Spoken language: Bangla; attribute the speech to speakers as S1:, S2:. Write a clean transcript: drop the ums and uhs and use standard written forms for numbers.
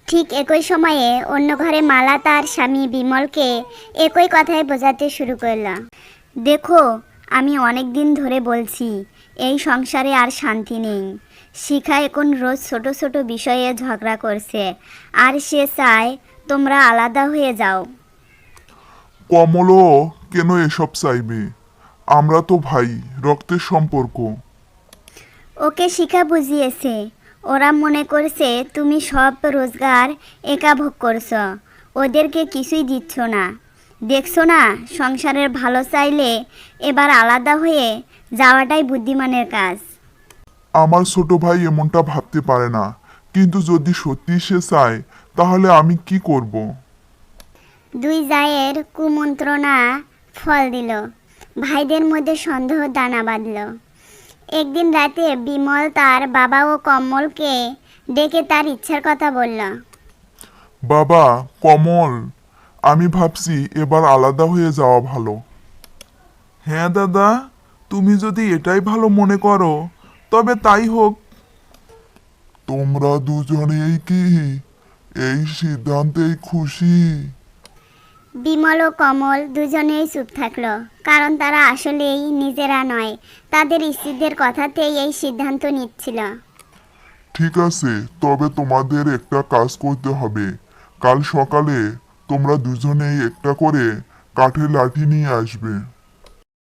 S1: ঠিক একই সময়ে অন্য ঘরে মালা তার স্বামী বিমলকে একই কথাই বোঝাতে শুরু করল। দেখো, আমি অনেক দিন ধরে বলছি এই সংসারে আর শান্তি নেই। শিখা এখন রোজ ছোট ছোট বিষয়ে ঝগড়া করছে, আর সে চায় তোমরা আলাদা হয়ে যাও।
S2: কমলও কেন এসব চাইবে? আমরা তো ভাই, রক্তের সম্পর্ক।
S1: ওকে শিখা বুঝিয়েছে। ওরা মনে করছে তুমি সব রোজগার একা ভোগ করছো, ওদেরকে কিছুই দিচ্ছ না। দেখছো না, সংসারের ভালো চাইলে এবার আলাদা হয়ে যাওয়াটাই বুদ্ধিমানের কাজ।
S2: আমার ছোট ভাই এমনটা ভাবতে পারে না, কিন্তু যদি সত্যি সে চায় তাহলে আমি কি করব?
S1: দুই জায়ের কুমন্ত্রণা ফল দিল। ভাইদের মধ্যে সন্দেহ দানা বাঁধল। একদিন রাতে বিমল তার বাবা ও কমলকে ডেকে তার ইচ্ছার কথা বলল।
S2: বাবা, কমল, আমি ভাবছি এবার আলাদা হয়ে যাওয়া ভালো। হ্যাঁ দাদা, তুমি যদি এটাই ভালো মনে করো তবে তাই হোক। তোমরা দুজনেই কি এই সিদ্ধান্তেই খুশি?
S1: বিমল ও কমল দুজনেই চুপ থাকলো, কারণ তারা আসলেই নিজেরা নয়, তাদের স্ত্রীদের কথাতেই এই সিদ্ধান্ত নিচ্ছিল।
S2: ঠিক আছে, তবে তোমাদের একটা কাজ করতে হবে। কাল সকালে তোমরা দুজনেই একটা করে কাঠের লাঠি নিয়ে আসবে।